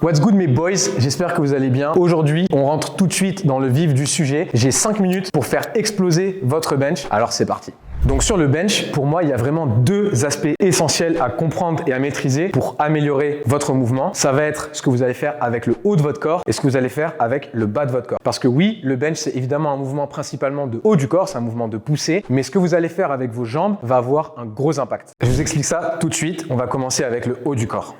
What's good mes boys, j'espère que vous allez bien. Aujourd'hui, on rentre tout de suite dans le vif du sujet. J'ai 5 minutes pour faire exploser votre bench. Alors c'est parti. Donc sur le bench, pour moi, il y a vraiment deux aspects essentiels à comprendre et à maîtriser pour améliorer votre mouvement. Ça va être ce que vous allez faire avec le haut de votre corps et ce que vous allez faire avec le bas de votre corps. Parce que oui, le bench, c'est évidemment un mouvement principalement de haut du corps, c'est un mouvement de poussée, mais ce que vous allez faire avec vos jambes va avoir un gros impact. Je vous explique ça tout de suite. On va commencer avec le haut du corps.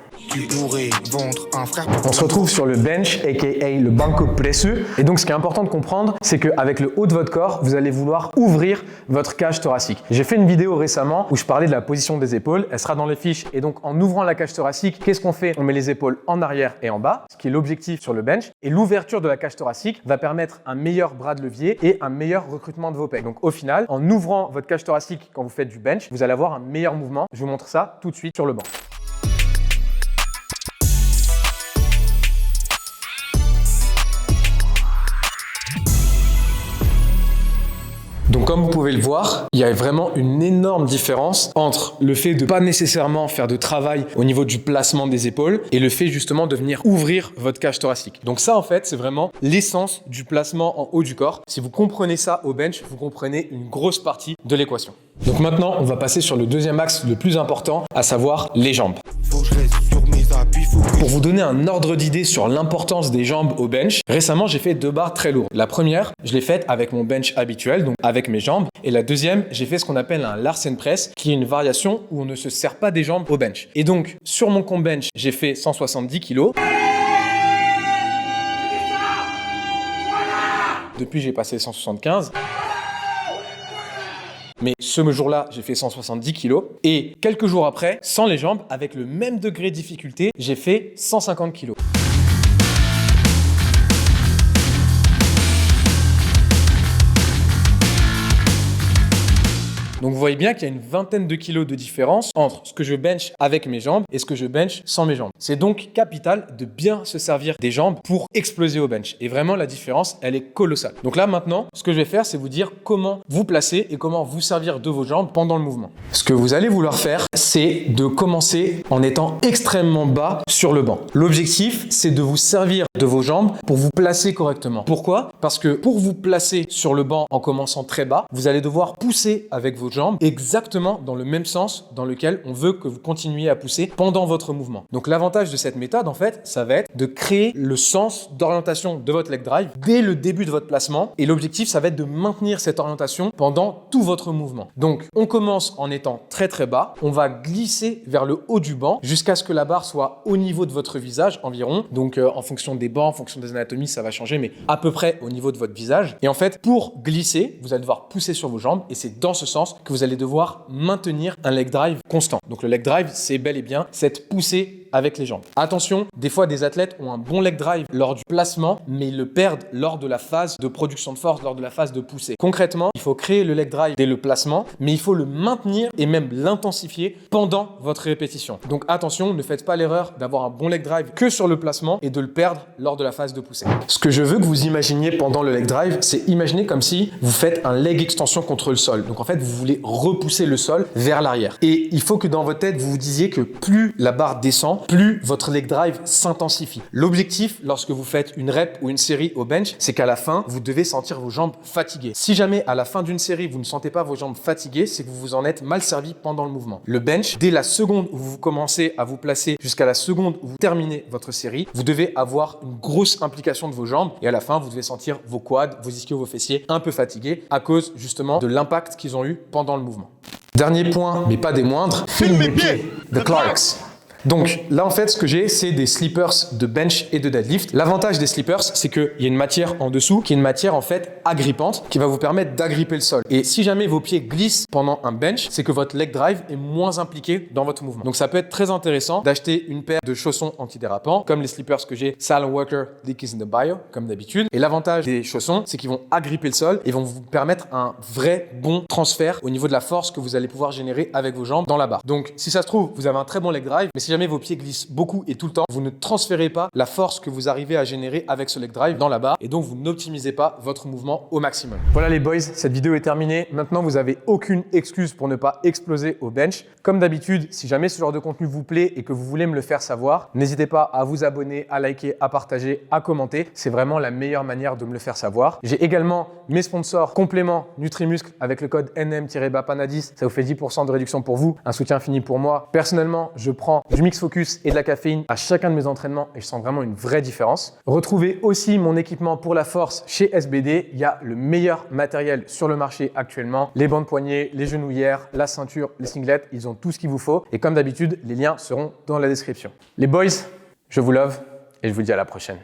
On se retrouve sur le bench, aka le banco presso. Et donc, ce qui est important de comprendre, c'est qu'avec le haut de votre corps, vous allez vouloir ouvrir votre cage thoracique. J'ai fait une vidéo récemment où je parlais de la position des épaules. Elle sera dans les fiches. Et donc, en ouvrant la cage thoracique, qu'est-ce qu'on fait? On met les épaules en arrière et en bas, ce qui est l'objectif sur le bench. Et l'ouverture de la cage thoracique va permettre un meilleur bras de levier et un meilleur recrutement de vos pecs. Donc, au final, en ouvrant votre cage thoracique quand vous faites du bench, vous allez avoir un meilleur mouvement. Je vous montre ça tout de suite sur le banc. Donc comme vous pouvez le voir, il y a vraiment une énorme différence entre le fait de pas nécessairement faire de travail au niveau du placement des épaules et le fait justement de venir ouvrir votre cage thoracique. Donc ça en fait, c'est vraiment l'essence du placement en haut du corps. Si vous comprenez ça au bench, vous comprenez une grosse partie de l'équation. Donc maintenant, on va passer sur le deuxième axe le plus important, à savoir les jambes. Pour vous donner un ordre d'idée sur l'importance des jambes au bench, récemment j'ai fait 2 barres très lourdes. La première, je l'ai faite avec mon bench habituel, donc avec mes jambes. Et la deuxième, j'ai fait ce qu'on appelle un Larsen Press, qui est une variation où on ne se sert pas des jambes au bench. Et donc, sur mon comp bench, j'ai fait 170 kg. Depuis, j'ai passé 175. Mais ce jour-là, j'ai fait 170 kg. Et quelques jours après, sans les jambes, avec le même degré de difficulté, j'ai fait 150 kg. Donc vous voyez bien qu'il y a une vingtaine de kilos de différence entre ce que je bench avec mes jambes et ce que je bench sans mes jambes. C'est donc capital de bien se servir des jambes pour exploser au bench. Et vraiment, la différence, elle est colossale. Donc là, maintenant, ce que je vais faire, c'est vous dire comment vous placer et comment vous servir de vos jambes pendant le mouvement. Ce que vous allez vouloir faire, c'est de commencer en étant extrêmement bas sur le banc. L'objectif, c'est de vous servir de vos jambes pour vous placer correctement. Pourquoi? Parce que pour vous placer sur le banc en commençant très bas, vous allez devoir pousser avec vos jambes exactement dans le même sens dans lequel on veut que vous continuiez à pousser pendant votre mouvement. Donc l'avantage de cette méthode, en fait, ça va être de créer le sens d'orientation de votre leg drive dès le début de votre placement. Et l'objectif, ça va être de maintenir cette orientation pendant tout votre mouvement. Donc on commence en étant très très bas, on va glisser vers le haut du banc jusqu'à ce que la barre soit au niveau de votre visage environ. Donc en fonction des bancs, en fonction des anatomies, ça va changer, mais à peu près au niveau de votre visage. Et en fait, pour glisser, vous allez devoir pousser sur vos jambes et c'est dans ce sens que vous allez devoir maintenir un leg drive constant. Donc le leg drive, c'est bel et bien cette poussée avec les jambes. Attention, des fois des athlètes ont un bon leg drive lors du placement, mais ils le perdent lors de la phase de production de force, lors de la phase de poussée. Concrètement, il faut créer le leg drive dès le placement, mais il faut le maintenir et même l'intensifier pendant votre répétition. Donc attention, ne faites pas l'erreur d'avoir un bon leg drive que sur le placement et de le perdre lors de la phase de poussée. Ce que je veux que vous imaginiez pendant le leg drive, c'est imaginer comme si vous faites un leg extension contre le sol. Donc en fait, vous voulez repousser le sol vers l'arrière. Et il faut que dans votre tête, vous vous disiez que plus la barre descend, plus votre leg drive s'intensifie. L'objectif, lorsque vous faites une rep ou une série au bench, c'est qu'à la fin, vous devez sentir vos jambes fatiguées. Si jamais à la fin d'une série, vous ne sentez pas vos jambes fatiguées, c'est que vous vous en êtes mal servi pendant le mouvement. Le bench, dès la seconde où vous commencez à vous placer jusqu'à la seconde où vous terminez votre série, vous devez avoir une grosse implication de vos jambes et à la fin, vous devez sentir vos quads, vos ischios, vos fessiers un peu fatigués à cause justement de l'impact qu'ils ont eu pendant le mouvement. Dernier point, mais pas des moindres, filme mes pieds, The Clarks. Donc là en fait ce que j'ai c'est des slippers de bench et de deadlift. L'avantage des slippers c'est qu'il y a une matière en dessous qui est une matière en fait agrippante qui va vous permettre d'agripper le sol. Et si jamais vos pieds glissent pendant un bench, c'est que votre leg drive est moins impliqué dans votre mouvement. Donc ça peut être très intéressant d'acheter une paire de chaussons antidérapants comme les slippers que j'ai, Salomon Walker, link is in the bio comme d'habitude. Et l'avantage des chaussons c'est qu'ils vont agripper le sol et vont vous permettre un vrai bon transfert au niveau de la force que vous allez pouvoir générer avec vos jambes dans la barre. Donc si ça se trouve vous avez un très bon leg drive, mais si jamais vos pieds glissent beaucoup et tout le temps, vous ne transférez pas la force que vous arrivez à générer avec ce leg drive dans la barre et donc vous n'optimisez pas votre mouvement au maximum. Voilà les boys, cette vidéo est terminée. Maintenant, vous n'avez aucune excuse pour ne pas exploser au bench. Comme d'habitude, si jamais ce genre de contenu vous plaît et que vous voulez me le faire savoir, n'hésitez pas à vous abonner, à liker, à partager, à commenter. C'est vraiment la meilleure manière de me le faire savoir. J'ai également mes sponsors compléments Nutrimuscle avec le code NM-BAPANA10. Ça vous fait 10% de réduction pour vous, un soutien infini pour moi. Personnellement, je prends du Mix Focus et de la caféine à chacun de mes entraînements et je sens vraiment une vraie différence. Retrouvez aussi mon équipement pour la force chez SBD. Il y a le meilleur matériel sur le marché actuellement. Les bandes poignets, les genouillères, la ceinture, les singlets, ils ont tout ce qu'il vous faut. Et comme d'habitude, les liens seront dans la description. Les boys, je vous love et je vous dis à la prochaine.